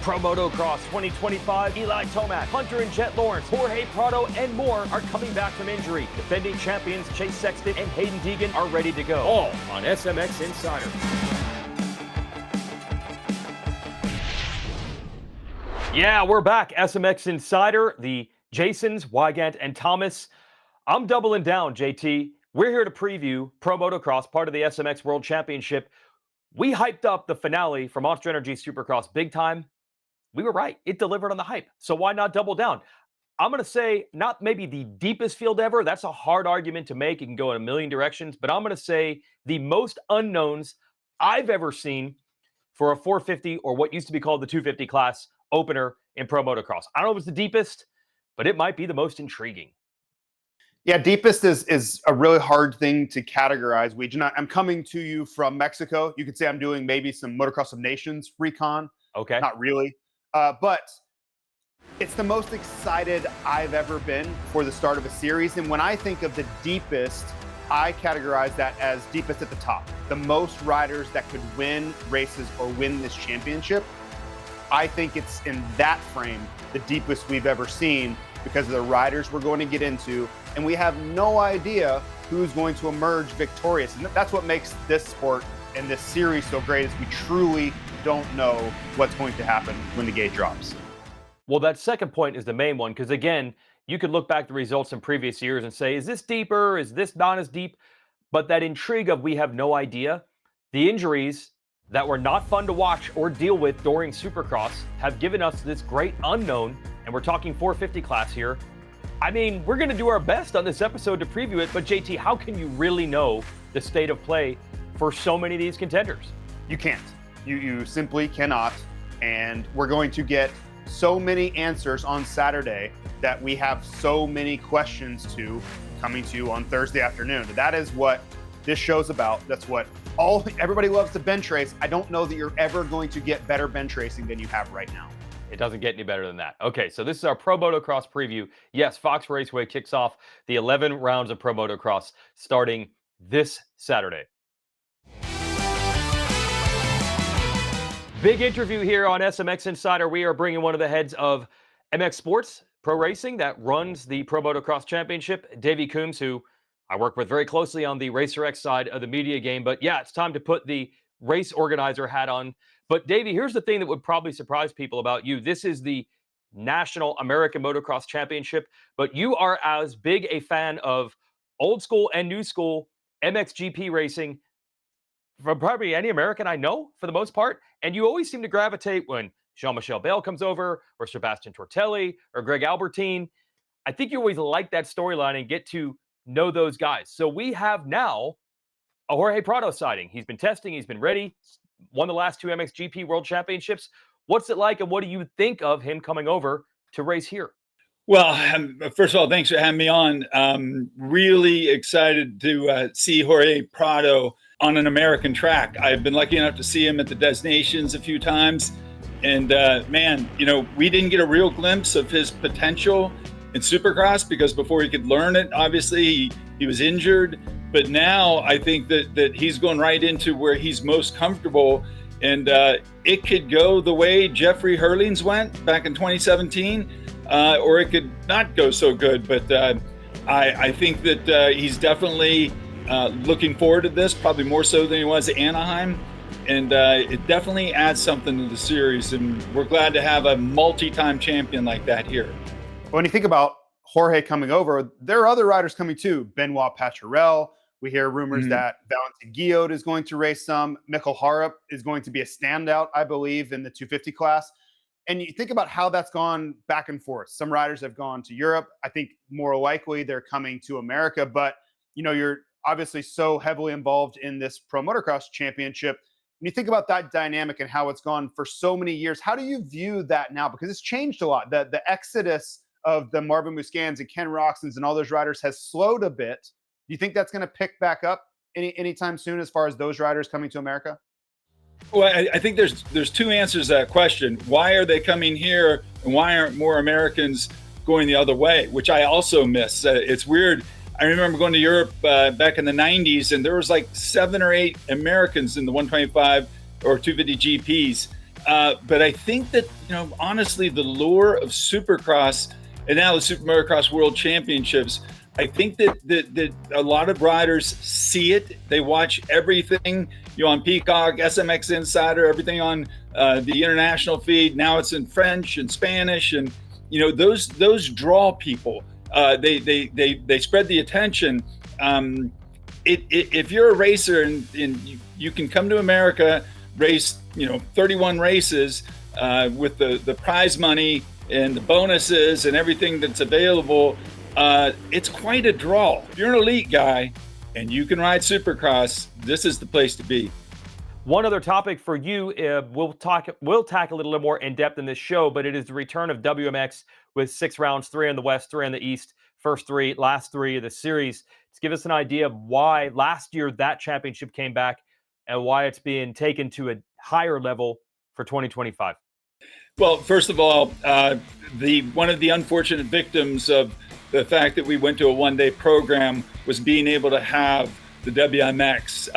Pro Motocross 2025, Eli Tomas, Hunter and Jett Lawrence, Jorge Praia, and more are coming back from injury. Defending champions Chase Sexton and Hayden Deegan are ready to go. All on SMX Insider. Yeah, we're back. SMX Insider, the Jasons, Weigandt, and Thomas. I'm doubling down, JT. We're here to preview Pro Motocross, part of the SMX World Championship. We hyped up the finale for Monster Energy Supercross big time. We were right. It delivered on the hype. So why not double down? I'm going to say not maybe the deepest field ever. That's a hard argument to make. It can go in a million directions. But I'm going to say the most unknowns I've ever seen for a 450 or what used to be called the 250 class opener in Pro Motocross. I don't know if it's the deepest, but it might be the most intriguing. Yeah, deepest is a really hard thing to categorize. I'm coming to you from Mexico. You could say I'm doing maybe some Motocross of Nations recon. Okay. Not really. But it's the most excited I've ever been for the start of a series. And when I think of the deepest, I categorize that as deepest at the top. The most riders that could win races or win this championship. I think it's in that frame the deepest we've ever seen because of the riders we're going to get into. And we have no idea who's going to emerge victorious. And that's what makes this sport and this series so great, is we truly don't know what's going to happen when the gate drops. Well, that second point is the main one, because again, you could look back the results in previous years and say, is this deeper? Is this not as deep? But that intrigue of we have no idea, the injuries that were not fun to watch or deal with during Supercross have given us this great unknown, and we're talking 450 class here. I mean, we're going to do our best on this episode to preview it, but JT, how can you really know the state of play for so many of these contenders? You can't. You simply cannot. And we're going to get so many answers on Saturday that we have so many questions coming to you on Thursday afternoon. That is what this show's about. That's what everybody loves to bench race. I don't know that you're ever going to get better bench racing than you have right now. It doesn't get any better than that. Okay, so this is our Pro Motocross preview. Yes, Fox Raceway kicks off the 11 rounds of Pro Motocross starting this Saturday. Big interview here on SMX Insider. We are bringing one of the heads of MX Sports Pro Racing that runs the Pro Motocross Championship, Davey Coombs, who I work with very closely on the Racer X side of the media game. But yeah, it's time to put the race organizer hat on. But Davey, here's the thing that would probably surprise people about you. This is the National American Motocross Championship, but you are as big a fan of old school and new school MXGP racing from probably any American I know, for the most part. And you always seem to gravitate when Jean-Michel Bale comes over, or Sebastian Tortelli, or Greg Albertine. I think you always like that storyline and get to know those guys. So we have now a Jorge Praia sighting. He's been testing, he's been ready, won the last two MXGP World Championships. What's it like, and what do you think of him coming over to race here? Well, first of all, thanks for having me on. Really excited to see Jorge Praia on an American track. I've been lucky enough to see him at the Des Nations a few times. And man, we didn't get a real glimpse of his potential in Supercross because before he could learn it, obviously he was injured. But now I think that he's going right into where he's most comfortable. And it could go the way Jeffrey Hurlings went back in 2017, or it could not go so good. But I think that he's definitely looking forward to this, probably more so than he was at Anaheim. And it definitely adds something to the series. And we're glad to have a multi-time champion like that here. When you think about Jorge coming over, there are other riders coming too. Benoit Paturel. We hear rumors that Valentin Guillot is going to race some. Mikkel Harup is going to be a standout, I believe, in the 250 class. And you think about how that's gone back and forth. Some riders have gone to Europe. I think more likely they're coming to America. But, you're obviously so heavily involved in this Pro Motocross Championship. When you think about that dynamic and how it's gone for so many years, how do you view that now? Because it's changed a lot. The exodus of the Marvin Muscans and Ken Roxons and all those riders has slowed a bit. Do you think that's going to pick back up anytime soon as far as those riders coming to America? Well, I think there's two answers to that question. Why are they coming here, and why aren't more Americans going the other way, which I also miss? It's weird. I remember going to Europe back in the 90s, and there was like 7 or 8 Americans in the 125 or 250 GPs. But I think that, honestly, the lure of Supercross and now the SuperMotocross World Championships, I think that a lot of riders see it. They watch everything, on Peacock, SMX Insider, everything on the international feed. Now it's in French and Spanish, and those draw people. They spread the attention. If you're a racer and you can come to America, race 31 races with the prize money and the bonuses and everything that's available, it's quite a draw. If you're an elite guy and you can ride Supercross, this is the place to be. One other topic for you, we'll tackle a little more in depth in this show, but it is the return of WMX with 6 rounds, 3 in the West, 3 in the East, first 3, last 3 of the series. To give us an idea of why last year that championship came back and why it's being taken to a higher level for 2025. Well, first of all, one of the unfortunate victims of the fact that we went to a one-day program was being able to have the WMX.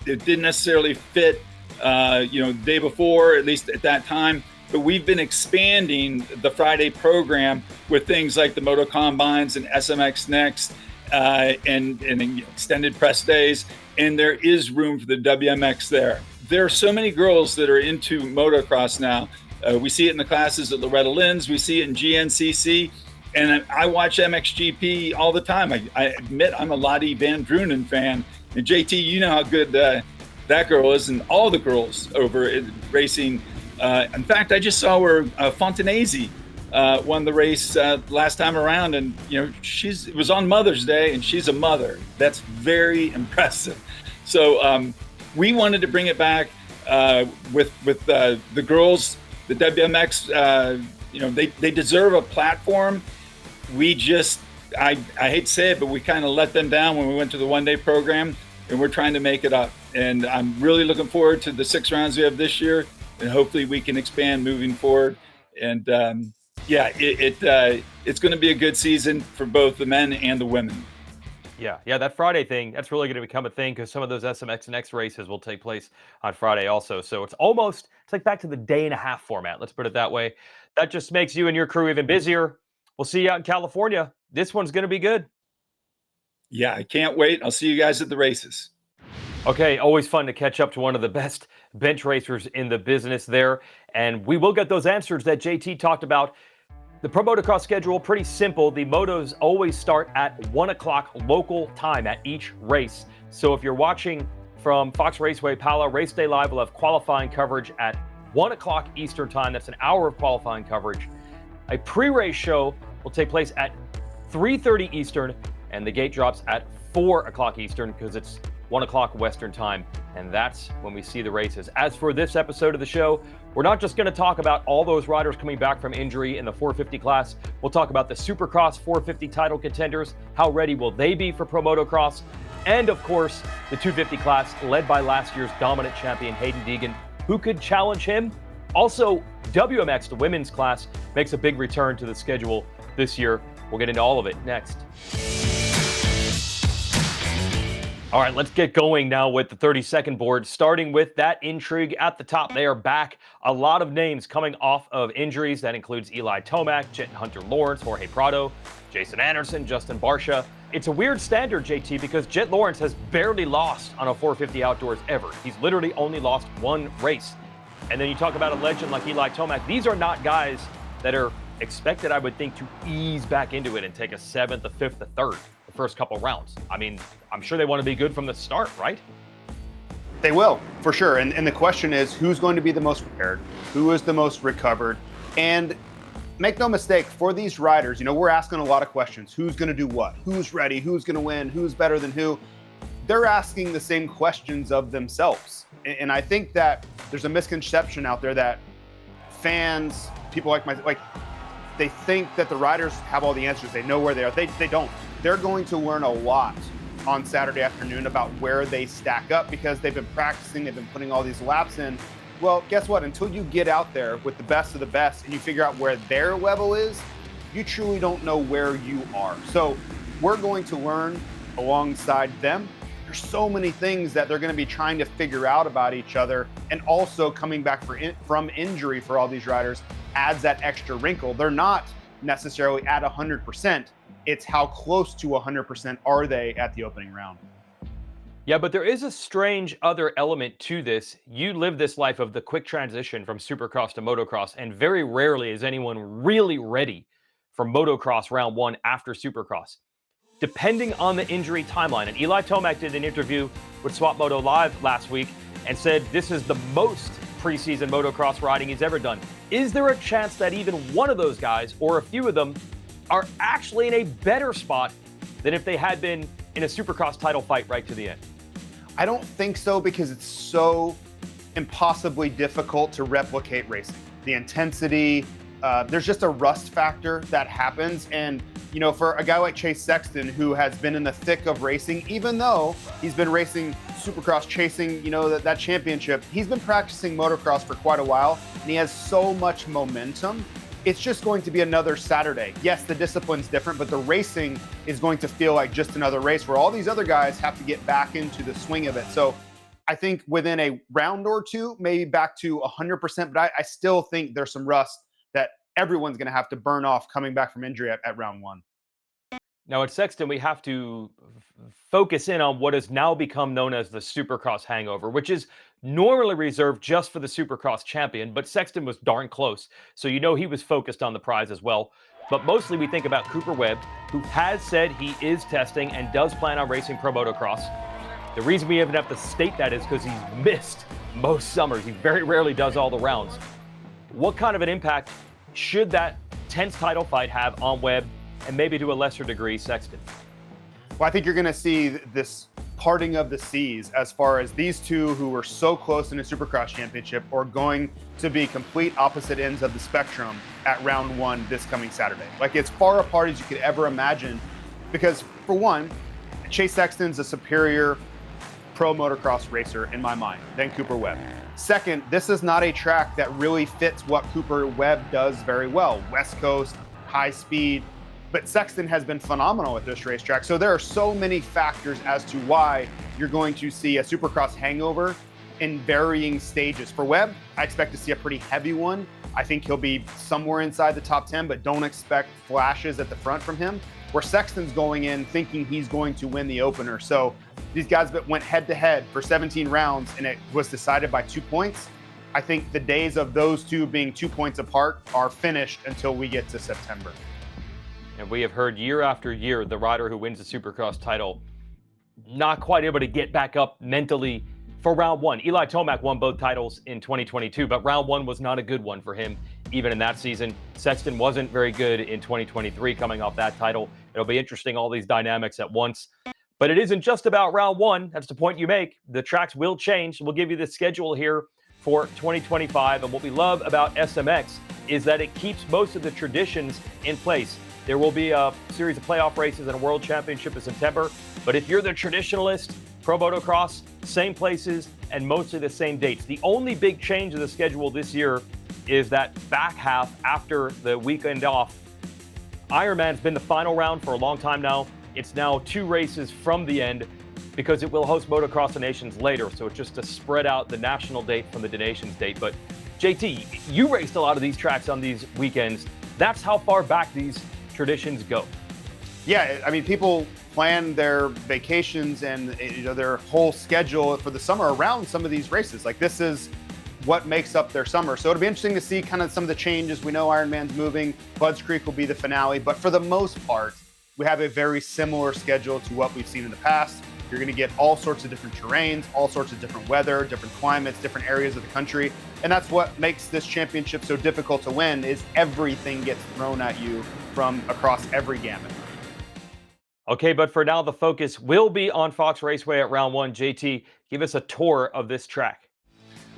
It didn't necessarily fit, the day before, at least at that time. But we've been expanding the Friday program with things like the Moto Combines and SMX Next and extended press days. And there is room for the WMX there. There are so many girls that are into motocross now. We see it in the classes at Loretta Lynn's. We see it in GNCC. And I watch MXGP all the time. I admit I'm a Lottie Van Drunen fan. And JT, you know how good that girl is, and all the girls over at racing. In fact, I just saw where Fontanese won the race last time around, and it was on Mother's Day, and she's a mother. That's very impressive. So we wanted to bring it back with the girls, the WMX. They deserve a platform. We just, I hate to say it, but we kind of let them down when we went to the one-day program, and we're trying to make it up. And I'm really looking forward to the 6 rounds we have this year, and hopefully we can expand moving forward. And it's going to be a good season for both the men and the women. Yeah, that Friday thing, that's really going to become a thing because some of those SMX Next races will take place on Friday also. So it's like back to the day-and-a-half format. Let's put it that way. That just makes you and your crew even busier. We'll see you out in California. This one's going to be good. Yeah, I can't wait. I'll see you guys at the races. Okay, always fun to catch up to one of the best bench racers in the business there. And we will get those answers that JT talked about. The Pro Motocross schedule, pretty simple. The motos always start at 1 o'clock local time at each race. So if you're watching from Fox Raceway Pala, Race Day Live will have qualifying coverage at 1 o'clock Eastern time. That's an hour of qualifying coverage. A pre-race show will take place at 3:30 Eastern, and the gate drops at 4 o'clock Eastern because it's 1 o'clock Western time, and that's when we see the races. As for this episode of the show, we're not just going to talk about all those riders coming back from injury in the 450 class. We'll talk about the Supercross 450 title contenders. How ready will they be for Pro Motocross? And of course, the 250 class led by last year's dominant champion, Hayden Deegan. Who could challenge him? Also, WMX, the women's class, makes a big return to the schedule this year. We'll get into all of it next. All right, let's get going now with the 30-second board, starting with that intrigue at the top. They are back. A lot of names coming off of injuries. That includes Eli Tomas, Jett Lawrence, Jorge Praia, Jason Anderson, Justin Barcia. It's a weird standard, JT, because Jett Lawrence has barely lost on a 450 outdoors ever. He's literally only lost 1 race. And then you talk about a legend like Eli Tomas. These are not guys that are expected, I would think, to ease back into it and take a 7th, a 5th, a 3rd the first couple rounds. I mean, I'm sure they want to be good from the start, right? They will, for sure. And the question is, who's going to be the most prepared? Who is the most recovered? And make no mistake, for these riders, we're asking a lot of questions. Who's going to do what? Who's ready? Who's going to win? Who's better than who? They're asking the same questions of themselves. And I think that there's a misconception out there that fans, people like they think that the riders have all the answers. They know where they are. They don't. They're going to learn a lot on Saturday afternoon about where they stack up because they've been practicing, they've been putting all these laps in. Well, guess what? Until you get out there with the best of the best and you figure out where their level is, you truly don't know where you are. So we're going to learn alongside them. There's so many things that they're going to be trying to figure out about each other, and also coming back from injury for all these riders adds that extra wrinkle. They're not necessarily at 100%. It's how close to 100% are they at the opening round. Yeah, but there is a strange other element to this. You live this life of the quick transition from Supercross to motocross, and very rarely is anyone really ready for motocross round one after Supercross, depending on the injury timeline. And Eli Tomas did an interview with Swap Moto Live last week and said this is the most preseason motocross riding he's ever done. Is there a chance that even one of those guys, or a few of them, are actually in a better spot than if they had been in a Supercross title fight right to the end? I don't think so, because it's so impossibly difficult to replicate racing. The intensity, there's just a rust factor that happens. And, you know, for a guy like Chase Sexton, who has been in the thick of racing, even though he's been racing Supercross, chasing, you know, that championship, he's been practicing motocross for quite a while, and he has so much momentum. It's just going to be another Saturday. Yes, the discipline's different, but the racing is going to feel like just another race where all these other guys have to get back into the swing of it. So I think within a round or two, maybe back to 100%, but I still think there's some rust that everyone's going to have to burn off coming back from injury at round one. Now at Sexton, we have to focus in on what has now become known as the Supercross hangover, which is normally reserved just for the Supercross champion, but Sexton was darn close. So you know he was focused on the prize as well. But mostly we think about Cooper Webb, who has said he is testing and does plan on racing Pro Motocross. The reason we even have to state that is because he's missed most summers. He very rarely does all the rounds. What kind of an impact should that tense title fight have on Webb, and maybe to a lesser degree, Sexton? Well, I think you're going to see this parting of the seas as far as these two who were so close in a Supercross championship are going to be complete opposite ends of the spectrum at round one this coming Saturday. Like, it's far apart as you could ever imagine, because for one, Chase Sexton's a superior pro motocross racer in my mind than Cooper Webb. Second, this is not a track that really fits what Cooper Webb does very well. West Coast, high speed. But Sexton has been phenomenal at this racetrack. So there are so many factors as to why you're going to see a Supercross hangover in varying stages. For Webb, I expect to see a pretty heavy one. I think he'll be somewhere inside the top 10, but don't expect flashes at the front from him. Where Sexton's going in thinking he's going to win the opener. So these guys that went head to head for 17 rounds and it was decided by 2 points. I think the days of those two being 2 points apart are finished until we get to September. And we have heard year after year, the rider who wins the Supercross title not quite able to get back up mentally for round one. Eli Tomas won both titles in 2022, but round one was not a good one for him, even in that season. Sexton wasn't very good in 2023 coming off that title. It'll be interesting, all these dynamics at once. But it isn't just about round one. That's the point you make. The tracks will change. We'll give you the schedule here for 2025. And what we love about SMX is that it keeps most of the traditions in place. There will be a series of playoff races and a world championship in September. But if you're the traditionalist, Pro Motocross, same places and mostly the same dates. The only big change in the schedule this year is that back half after the weekend off. Ironman's been the final round for a long time now. It's now 2 races from the end because it will host Motocross of Nations later. So it's just to spread out the national date from the Nations date. But JT, you raced a lot of these tracks on these weekends. That's how far back these traditions go. Yeah, I mean, people plan their vacations and their whole schedule for the summer around some of these races. Like, this is what makes up their summer. So it'll be interesting to see kind of some of the changes. We know Ironman's moving. Budds Creek will be the finale. But for the most part, we have a very similar schedule to what we've seen in the past. You're going to get all sorts of different terrains, all sorts of different weather, different climates, different areas of the country. And that's what makes this championship so difficult to win, is everything gets thrown at you from across every gamut. Okay, but for now, the focus will be on Fox Raceway at round one. JT, give us a tour of this track.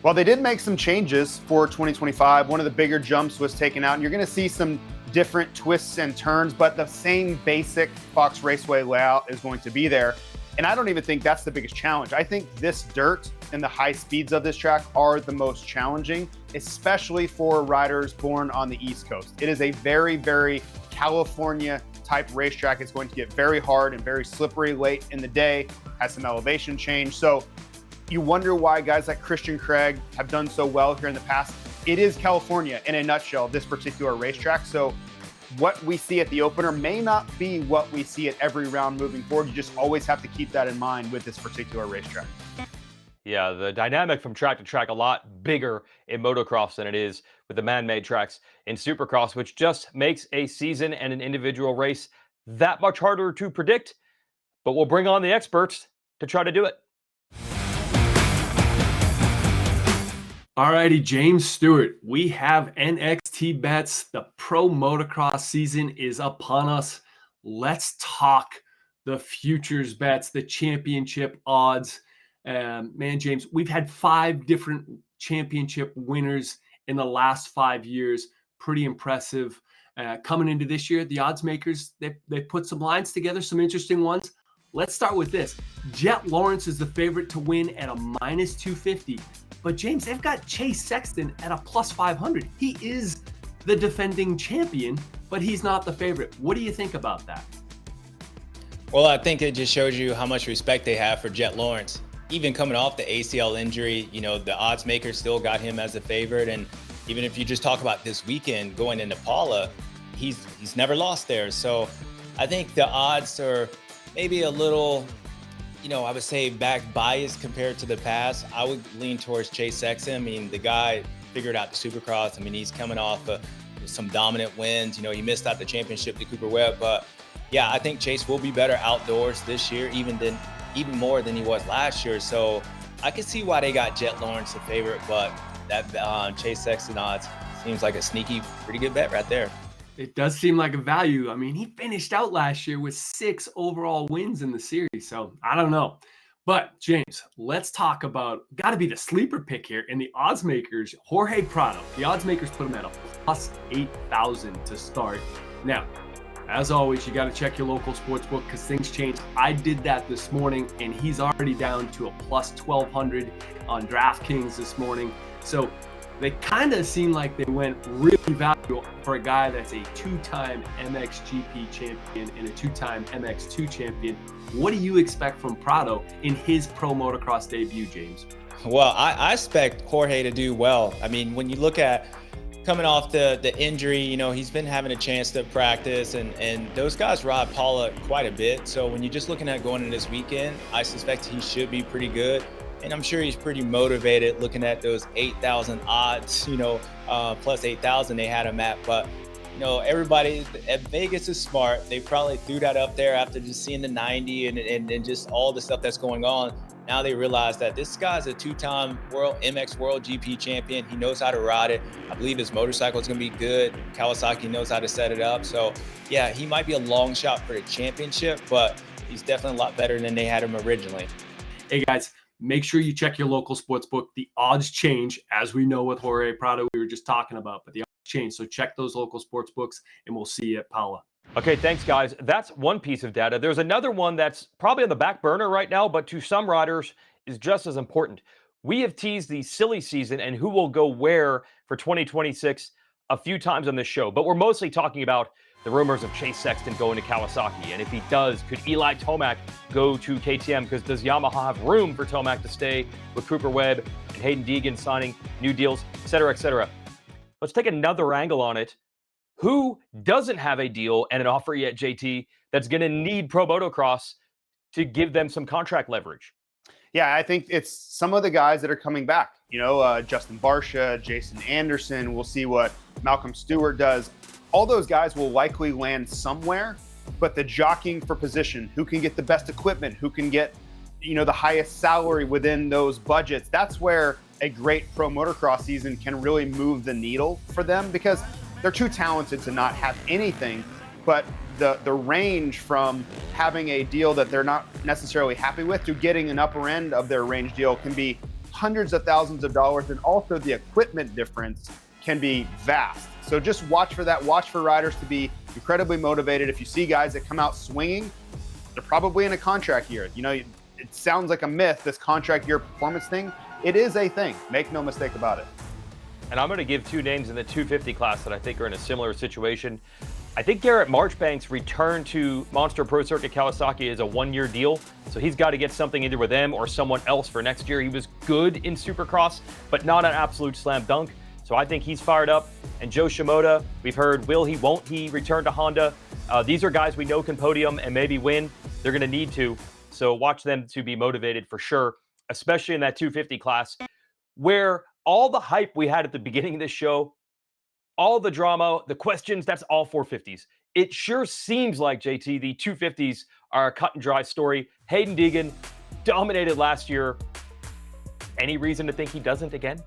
Well, they did make some changes for 2025. One of the bigger jumps was taken out, and you're going to see some different twists and turns, but the same basic Fox Raceway layout is going to be there. And I don't even think that's the biggest challenge. I think this dirt and the high speeds of this track are the most challenging, especially for riders born on the East Coast. It is a very, very California type racetrack. It's going to get very hard and very slippery late in the day, has some elevation change. So you wonder why guys like Christian Craig have done so well here in the past. It is California in a nutshell, this particular racetrack. So what we see at the opener may not be what we see at every round moving forward. You just always have to keep that in mind with this particular racetrack. Yeah, the dynamic from track to track a lot bigger in motocross than it is with the man-made tracks in Supercross, which just makes a season and an individual race that much harder to predict. But we'll bring on the experts to try to do it. Alrighty, James Stewart, we have NXT Bets. The Pro Motocross season is upon us. Let's talk the futures bets, the championship odds. Man, James, we've had 5 different championship winners in the last 5 years. Pretty impressive. Coming into this year, the odds makers, they put some lines together, some interesting ones. Let's start with this. Jett Lawrence is the favorite to win at a minus 250. But James, they've got Chase Sexton at a plus 500. He is the defending champion, but he's not the favorite. What do you think about that? Well, I think it just shows you how much respect they have for Jett Lawrence. Even coming off the ACL injury, you know, the odds makers still got him as a favorite. And even if you just talk about this weekend going into Paula, he's never lost there. So I think the odds are maybe a little, you know, I would say back biased compared to the past. I would lean towards Chase Sexton. I mean, the guy figured out the Supercross. I mean, he's coming off some dominant wins. You know, he missed out the championship to Cooper Webb. But yeah, I think Chase will be better outdoors this year, even more than he was last year. So I can see why they got Jett Lawrence a favorite, but that Chase Sexton odds seems like a sneaky, pretty good bet right there. It does seem like a value. I mean, he finished out last year with 6 overall wins in the series. So I don't know. But James, let's talk about, got to be the sleeper pick here. And the odds makers, Jorge Praia, the odds makers put him at a plus 8,000 to start. Now, as always, you got to check your local sports book because things change. I did that this morning, and he's already down to a plus 1,200 on DraftKings this morning. So they kind of seem like they went really valuable for a guy that's a 2-time MXGP champion and a 2-time MX2 champion. What do you expect from Prado in his Pro Motocross debut, James? Well, I expect Jorge to do well. I mean, when you look at coming off the injury, you know, he's been having a chance to practice, and those guys ride Paula quite a bit. So when you're just looking at going into this weekend, I suspect he should be pretty good. And I'm sure he's pretty motivated looking at those 8,000 odds, you know, plus 8,000 they had him at. But, you know, everybody at Vegas is smart. They probably threw that up there after just seeing the 90 and just all the stuff that's going on. Now they realize that this guy's a 2-time MX World GP champion. He knows how to ride it. I believe his motorcycle is going to be good. Kawasaki knows how to set it up. So, yeah, he might be a long shot for the championship, but he's definitely a lot better than they had him originally. Hey, guys. Make sure you check your local sports book. The odds change, as we know with Jorge Praia, we were just talking about, but the odds change. So check those local sports books, and we'll see you at Paula. Okay, thanks, guys. That's one piece of data. There's another one that's probably on the back burner right now, but to some riders is just as important. We have teased the silly season and who will go where for 2026 a few times on this show, but we're mostly talking about the rumors of Chase Sexton going to Kawasaki. And if he does, could Eli Tomas go to KTM? Because does Yamaha have room for Tomas to stay with Cooper Webb and Hayden Deegan signing new deals, et cetera, et cetera? Let's take another angle on it. Who doesn't have a deal and an offer yet, JT, that's going to need Pro Motocross to give them some contract leverage? Yeah, I think it's some of the guys that are coming back. You know, Justin Barcia, Jason Anderson. We'll see what Malcolm Stewart does. All those guys will likely land somewhere, but the jockeying for position, who can get the best equipment, who can get, you know, the highest salary within those budgets, that's where a great Pro Motocross season can really move the needle for them because they're too talented to not have anything. But the range from having a deal that they're not necessarily happy with to getting an upper end of their range deal can be hundreds of thousands of dollars, and also the equipment difference can be vast. So just watch for that. Watch for riders to be incredibly motivated. If you see guys that come out swinging, they're probably in a contract year. You know, it sounds like a myth, this contract year performance thing. It is a thing. Make no mistake about it. And I'm going to give two names in the 250 class that I think are in a similar situation. I think Garrett Marchbank's return to Monster Pro Circuit Kawasaki is a one-year deal, so he's got to get something either with them or someone else for next year. He was good in Supercross, but not an absolute slam dunk, so I think he's fired up. And Joe Shimoda, we've heard will he, won't he return to Honda. These are guys we know can podium and maybe win. They're going to need to, so watch them to be motivated for sure, especially in that 250 class, where all the hype we had at the beginning of this show, all the drama, the questions, that's all 450s. It sure seems like, JT, the 250s are a cut and dry story. Hayden Deegan dominated last year. Any reason to think he doesn't again?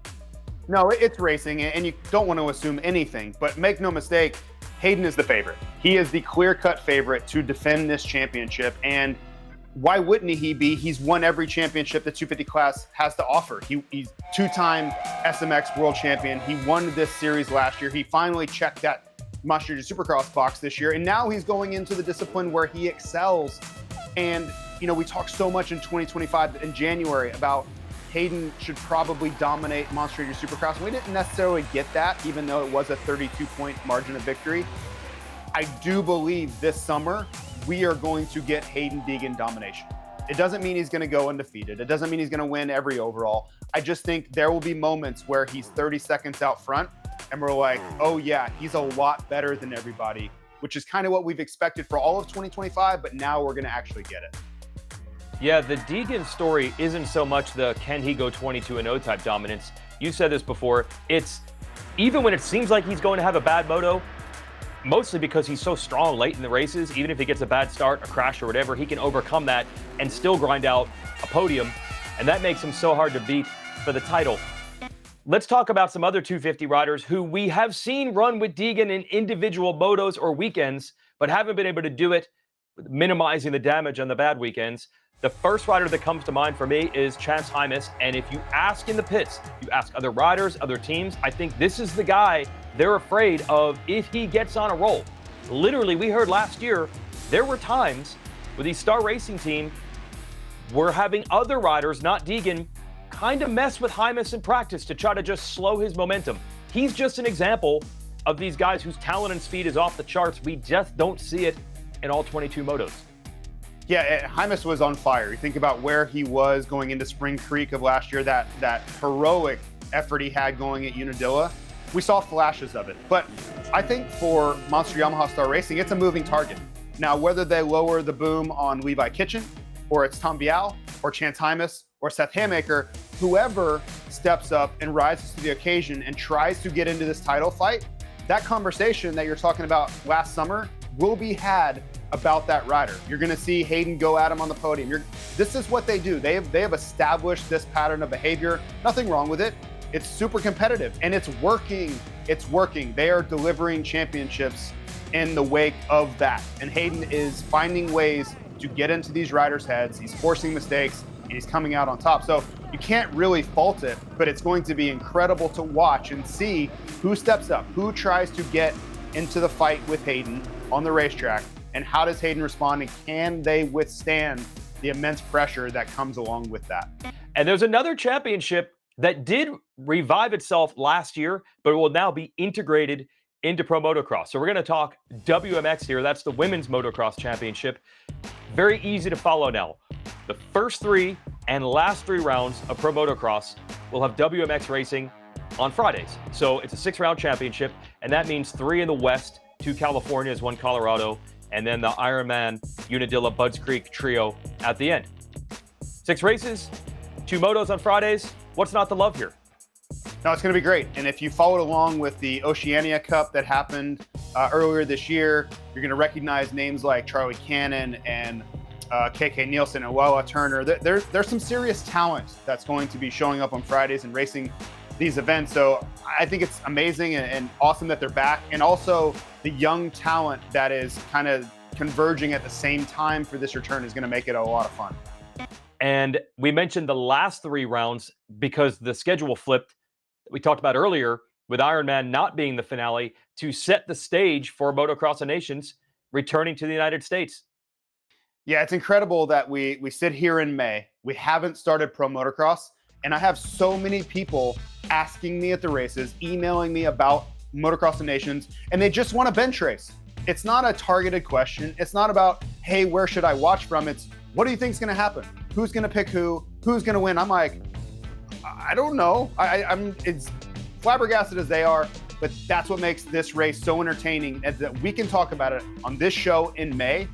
No, it's racing, and you don't want to assume anything, but make no mistake, Hayden is the favorite. He is the clear-cut favorite to defend this championship, and why wouldn't he be? He's won every championship the 250 class has to offer. He's two-time SMX World Champion. He won this series last year. He finally checked that Monster Energy Supercross box this year, and now he's going into the discipline where he excels. And, you know, we talked so much in 2025 in January about Hayden should probably dominate Monster Energy Supercross. We didn't necessarily get that, even though it was a 32-point margin of victory. I do believe this summer we are going to get Hayden Deegan domination. It doesn't mean he's going to go undefeated. It doesn't mean he's going to win every overall. I just think there will be moments where he's 30 seconds out front and we're like, oh yeah, he's a lot better than everybody, which is kind of what we've expected for all of 2025, but now we're going to actually get it. Yeah, the Deegan story isn't so much the can he go 22-0 type dominance. You said this before. It's even when it seems like he's going to have a bad moto, mostly because he's so strong late in the races, even if he gets a bad start, a crash or whatever, he can overcome that and still grind out a podium. And that makes him so hard to beat for the title. Let's talk about some other 250 riders who we have seen run with Deegan in individual motos or weekends, but haven't been able to do it, minimizing the damage on the bad weekends. The first rider that comes to mind for me is Chance Hymas. And if you ask in the pits, you ask other riders, other teams, I think this is the guy they're afraid of if he gets on a roll. Literally, we heard last year, there were times where the Star Racing team were having other riders, not Deegan, kind of mess with Hymas in practice to try to just slow his momentum. He's just an example of these guys whose talent and speed is off the charts. We just don't see it in all 22 motos. Yeah, Hymas was on fire. You think about where he was going into Spring Creek of last year, that heroic effort he had going at Unadilla. We saw flashes of it. But I think for Monster Yamaha Star Racing, it's a moving target. Now, whether they lower the boom on Levi Kitchen, or it's Tom Vial, or Chance Hymas, or Seth Haymaker, whoever steps up and rises to the occasion and tries to get into this title fight, that conversation that you're talking about last summer will be had about that rider. You're going to see Hayden go at him on the podium. This is what they do. They have established this pattern of behavior. Nothing wrong with it. It's super competitive and it's working. It's working. They are delivering championships in the wake of that. And Hayden is finding ways to get into these riders' heads. He's forcing mistakes and he's coming out on top. So you can't really fault it, but it's going to be incredible to watch and see who steps up, who tries to get into the fight with Hayden on the racetrack, and how does Hayden respond, and can they withstand the immense pressure that comes along with that? And there's another championship that did revive itself last year, but will now be integrated into Pro Motocross. So we're going to talk WMX here. That's the Women's Motocross Championship. Very easy to follow now. The first three and last three rounds of Pro Motocross will have WMX racing on Fridays. So it's a 6-round championship, and that means 3 in the West, 2 Californias, 1 Colorado, and then the Ironman Unadilla Budds Creek trio at the end. 6 races, 2 motos on Fridays. What's not to love here? No, it's going to be great. And if you followed along with the Oceania Cup that happened earlier this year, you're going to recognize names like Charlie Cannon and KK Nielsen and Wella Turner. There's some serious talent that's going to be showing up on Fridays and racing these events. So I think it's amazing and awesome that they're back. And also the young talent that is kind of converging at the same time for this return is going to make it a lot of fun. And we mentioned the last 3 rounds because the schedule flipped. We talked about earlier with Ironman not being the finale to set the stage for Motocross of Nations returning to the United States. Yeah, it's incredible that we sit here in May. We haven't started Pro Motocross, and I have so many people asking me at the races, emailing me about Motocross of Nations, and they just want a bench race. It's not a targeted question. It's not about, hey, where should I watch from? It's, what do you think is going to happen? Who's going to pick who? Who's going to win? I'm like, I don't know. I'm it's flabbergasted as they are, but that's what makes this race so entertaining, is that we can talk about it on this show in May,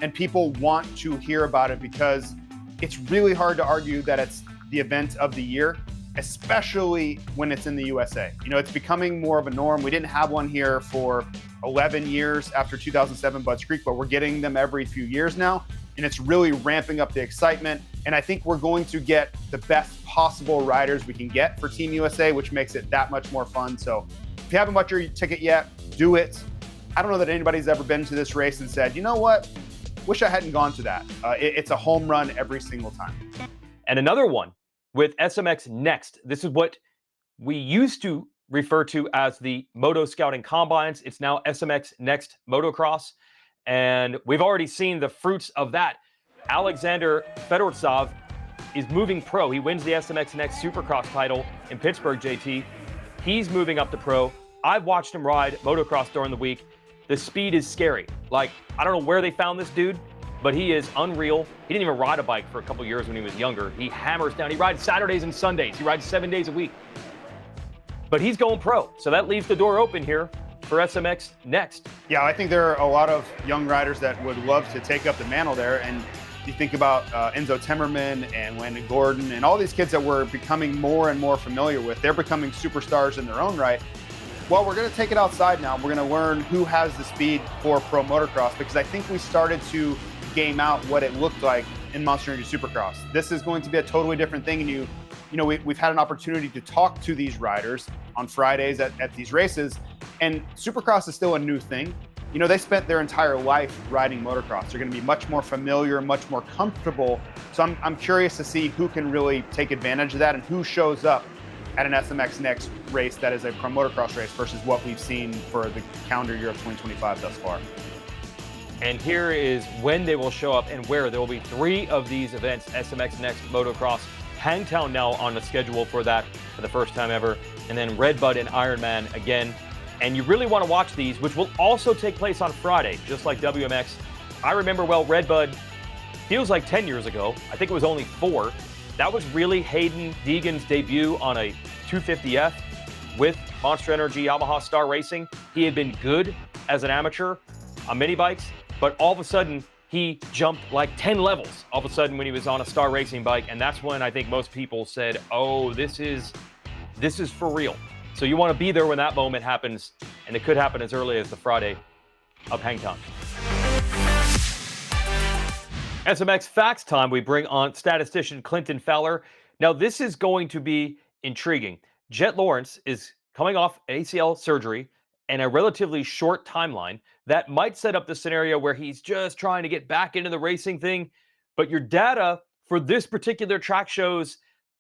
and people want to hear about it because it's really hard to argue that it's the event of the year, especially when it's in the USA. You know, it's becoming more of a norm. We didn't have one here for 11 years after 2007 Budds Creek, but we're getting them every few years now, and it's really ramping up the excitement. And I think we're going to get the best possible riders we can get for Team USA, which makes it that much more fun. So if you haven't bought your ticket yet, do it. I don't know that anybody's ever been to this race and said, you know what, wish I hadn't gone to that. It's a home run every single time. And another one with SMX Next. This is what we used to refer to as the Moto Scouting Combines. It's now SMX Next Motocross. And we've already seen the fruits of that. Alexander Fedortsov is moving pro. He wins the SMX Next Supercross title in Pittsburgh, JT. He's moving up to pro. I've watched him ride motocross during the week. The speed is scary. Like, I don't know where they found this dude, but he is unreal. He didn't even ride a bike for a couple years when he was younger. He hammers down. He rides Saturdays and Sundays. He rides 7 days a week. But he's going pro. So that leaves the door open here for SMX Next. Yeah, I think there are a lot of young riders that would love to take up the mantle there. And you think about Enzo Timmerman and Landon Gordon and all these kids that we're becoming more and more familiar with. They're becoming superstars in their own right. Well, we're going to take it outside now. We're going to learn who has the speed for Pro Motocross, because I think we started to game out what it looked like in Monster Energy Supercross. This is going to be a totally different thing. And you know, we've had an opportunity to talk to these riders on Fridays at these races, and Supercross is still a new thing. You know, they spent their entire life riding motocross. They're going to be much more familiar, much more comfortable. So I'm curious to see who can really take advantage of that and who shows up at an SMX Next race that is a Pro Motocross race versus what we've seen for the calendar year of 2025 thus far. And here is when they will show up and where. There will be 3 of these events, SMX Next Motocross. Hangtown now on the schedule for that for the first time ever. And then Redbud and Ironman again. And you really want to watch these, which will also take place on Friday, just like WMX. I remember well, Redbud feels like 10 years ago. I think it was only 4. That was really Hayden Deegan's debut on a 250F with Monster Energy Yamaha Star Racing. He had been good as an amateur on mini bikes, but all of a sudden he jumped like 10 levels all of a sudden when he was on a Star Racing bike. And that's when I think most people said, oh, this is for real. So you want to be there when that moment happens, and it could happen as early as the Friday of Hangtown. SMX Facts time. We bring on statistician Clinton Fowler. Now, this is going to be intriguing. Jett Lawrence is coming off ACL surgery and a relatively short timeline. That might set up the scenario where he's just trying to get back into the racing thing. But your data for this particular track shows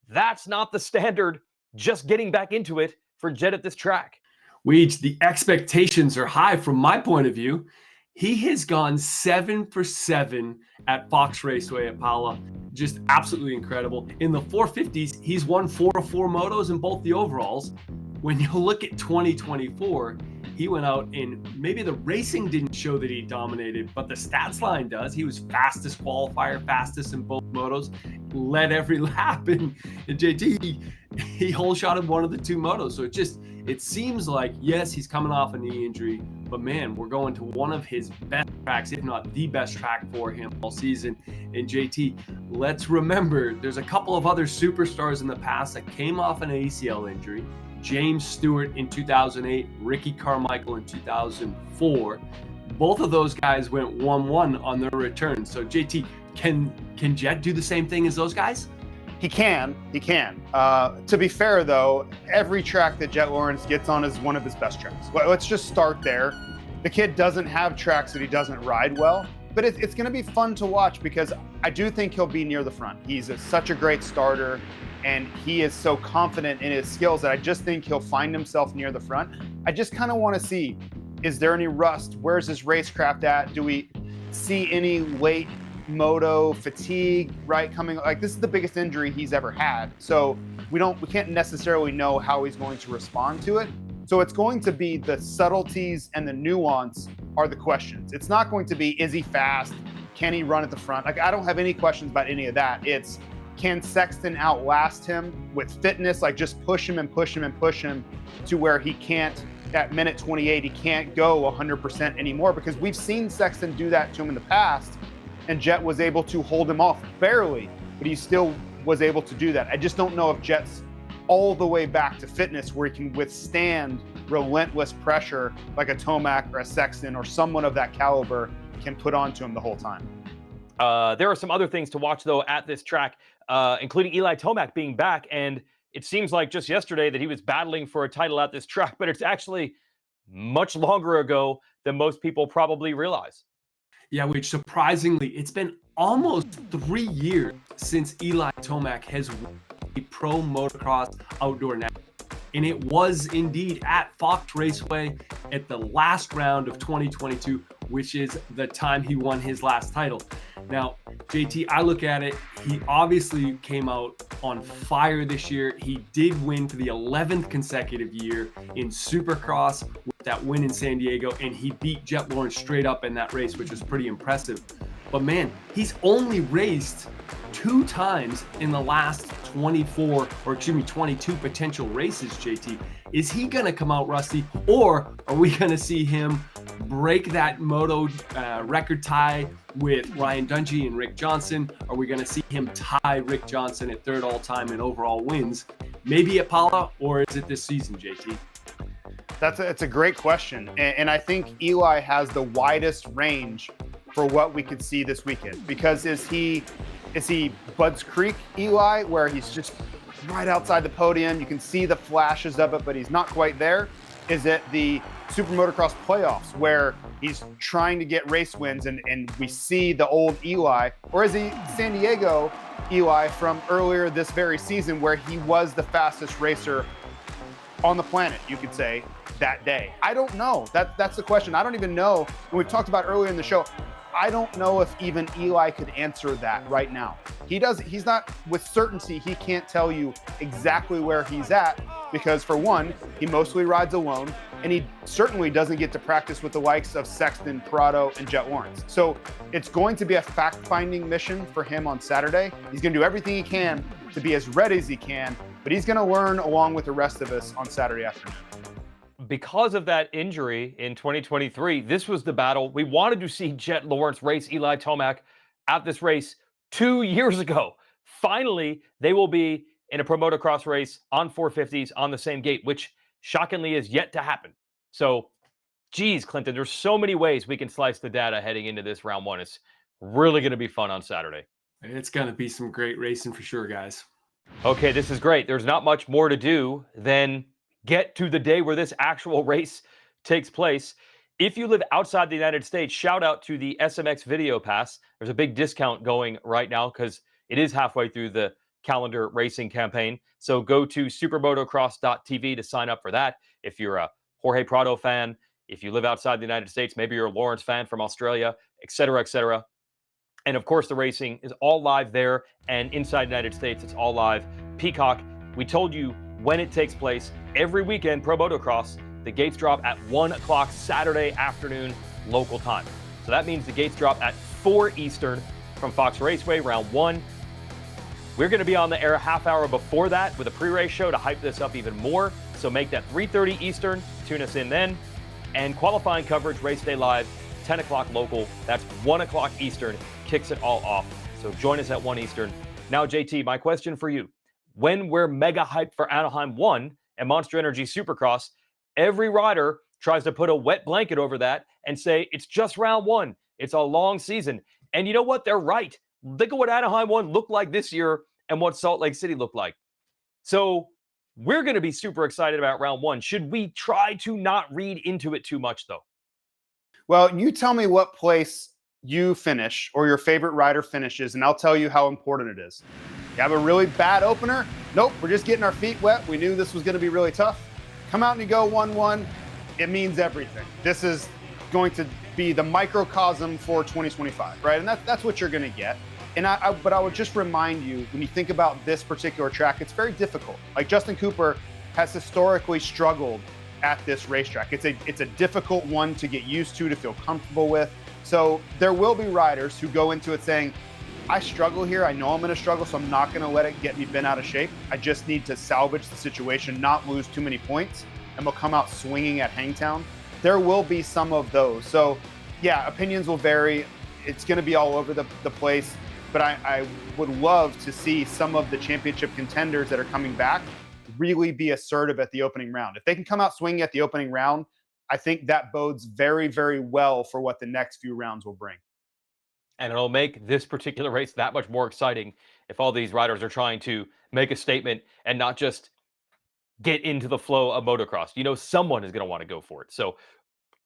that's not the standard, just getting back into it for Jett at this track. The expectations are high from my point of view. He has gone 7 for 7 at Fox Raceway at Pala. Just absolutely incredible. In the 450s, he's won 4 of 4 motos in both the overalls. When you look at 2024, he went out and maybe the racing didn't show that he dominated, but the stats line does. He was fastest qualifier, fastest in both motos, led every lap. And JT, he hole shotted one of the 2 motos. So it seems like, yes, he's coming off a knee injury, but man, we're going to one of his best tracks, if not the best track for him all season. And JT, let's remember, there's a couple of other superstars in the past that came off an ACL injury. James Stewart in 2008, Ricky Carmichael in 2004. Both of those guys went 1-1 on their return. So JT, can Jett do the same thing as those guys? He can. To be fair, though, every track that Jett Lawrence gets on is one of his best tracks. Let's just start there. The kid doesn't have tracks that he doesn't ride well, but it's going to be fun to watch because I do think he'll be near the front. He's such a great starter, and he is so confident in his skills that I just think he'll find himself near the front. I just kind of want to see, is there any rust? Where's his racecraft at? Do we see any late moto fatigue, right? Coming, like, this is the biggest injury he's ever had. So we can't necessarily know how he's going to respond to it. So it's going to be the subtleties and the nuance are the questions. It's not going to be, is he fast? Can he run at the front? Like, I don't have any questions about any of that. It's, can Sexton outlast him with fitness? Like, just push him and push him and push him to where he can't, at minute 28, he can't go 100% anymore, because we've seen Sexton do that to him in the past, and Jett was able to hold him off barely, but he still was able to do that. I just don't know if Jett's all the way back to fitness where he can withstand relentless pressure like a Tomac or a Sexton or someone of that caliber can put onto him the whole time. There are some other things to watch, though, at this track, including Eli Tomac being back. And it seems like just yesterday that he was battling for a title at this track, but it's actually much longer ago than most people probably realize. Yeah, which surprisingly, it's been almost 3 years since Eli Tomac has won a Pro Motocross Outdoor National. And it was indeed at Fox Raceway at the last round of 2022, which is the time he won his last title. Now, JT, I look at it, he obviously came out on fire this year. He did win for the 11th consecutive year in Supercross with that win in San Diego, and he beat Jett Lawrence straight up in that race, which was pretty impressive. But man, he's only raced 2 times in the last 22 potential races, JT. Is he going to come out rusty, or are we going to see him break that moto record tie with Ryan Dungey and Rick Johnson? Are we going to see him tie Rick Johnson at 3rd all-time in overall wins? Maybe at Pala, or is it this season, JT? It's a great question. And I think Eli has the widest range for what we could see this weekend, because is he Budds Creek Eli, where he's just right outside the podium, you can see the flashes of it, but he's not quite there? Is it the SuperMotocross playoffs where he's trying to get race wins and we see the old Eli? Or is he San Diego Eli from earlier this very season, where he was the fastest racer on the planet, you could say, that day? I don't know. That's the question. I don't even know. When we talked about earlier in the show, I don't know if even Eli could answer that right now. He's not with certainty. He can't tell you exactly where he's at, because for one, he mostly rides alone, and he certainly doesn't get to practice with the likes of Sexton, Prado, and Jett Lawrence. So it's going to be a fact-finding mission for him on Saturday. He's going to do everything he can to be as ready as he can, but he's going to learn along with the rest of us on Saturday afternoon. Because of that injury in 2023, this was the battle. We wanted to see Jett Lawrence race Eli Tomac at this race 2 years ago. Finally, they will be in a Pro Motocross race on 450s on the same gate, which shockingly is yet to happen. So, geez, Clinton, there's so many ways we can slice the data heading into this round 1. It's really going to be fun on Saturday. It's going to be some great racing for sure, guys. Okay, this is great. There's not much more to do than get to the day where this actual race takes place. If you live outside the United States, shout out to the SMX Video Pass. There's a big discount going right now because it is halfway through the calendar racing campaign. So go to supermotocross.tv to sign up for that. If you're a Jorge Prado fan, if you live outside the United States, maybe you're a Lawrence fan from Australia, et cetera, et cetera. And of course, the racing is all live there, and inside the United States, it's all live. Peacock, we told you when it takes place. Every weekend, Pro Motocross, the gates drop at 1 o'clock Saturday afternoon local time. So that means the gates drop at 4 Eastern from Fox Raceway, round 1. We're going to be on the air a half hour before that with a pre-race show to hype this up even more. So make that 3:30 Eastern. Tune us in then. And qualifying coverage, race day live, 10 o'clock local. That's 1 o'clock Eastern. Kicks it all off. So join us at 1 Eastern. Now, JT, my question for you. When we're mega hyped for Anaheim 1 and Monster Energy Supercross, every rider tries to put a wet blanket over that and say, it's just round 1. It's a long season. And you know what? They're right. Look at what Anaheim 1 looked like this year and what Salt Lake City looked like. So we're going to be super excited about round 1. Should we try to not read into it too much, though? Well, you tell me what place you finish or your favorite rider finishes, and I'll tell you how important it is. You have a really bad opener? Nope, we're just getting our feet wet. We knew this was going to be really tough. Come out and you go 1-1. It means everything. This is going to be the microcosm for 2025, right? And that's what you're going to get. And but I would just remind you, when you think about this particular track, it's very difficult. Like Justin Cooper has historically struggled at this racetrack. It's a difficult one to get used to feel comfortable with. So there will be riders who go into it saying, I struggle here. I know I'm going to struggle, so I'm not going to let it get me bent out of shape. I just need to salvage the situation, not lose too many points, and we'll come out swinging at Hangtown. There will be some of those. So yeah, opinions will vary. It's going to be all over the place. But I would love to see some of the championship contenders that are coming back really be assertive at the opening round. If they can come out swinging at the opening round, I think that bodes very, very well for what the next few rounds will bring. And it'll make this particular race that much more exciting if all these riders are trying to make a statement and not just get into the flow of motocross. You know, someone is going to want to go for it. So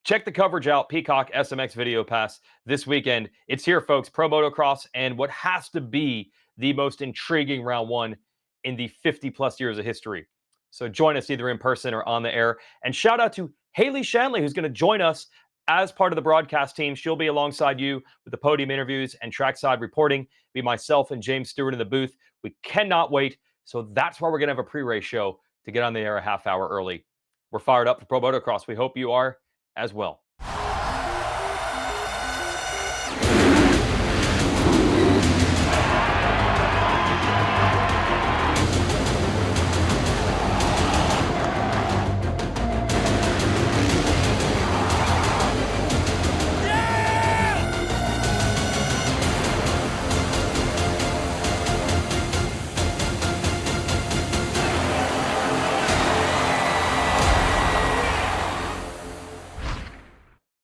check the coverage out, Peacock SMX Video Pass this weekend. It's here, folks, Pro Motocross, and what has to be the most intriguing round one in the 50-plus years of history. So join us either in person or on the air. And shout out to Haley Shanley, who's going to join us as part of the broadcast team. She'll be alongside you with the podium interviews and trackside reporting. Be myself and James Stewart in the booth. We cannot wait. So that's why we're going to have a pre-race show to get on the air a half hour early. We're fired up for Pro Motocross. We hope you are as well.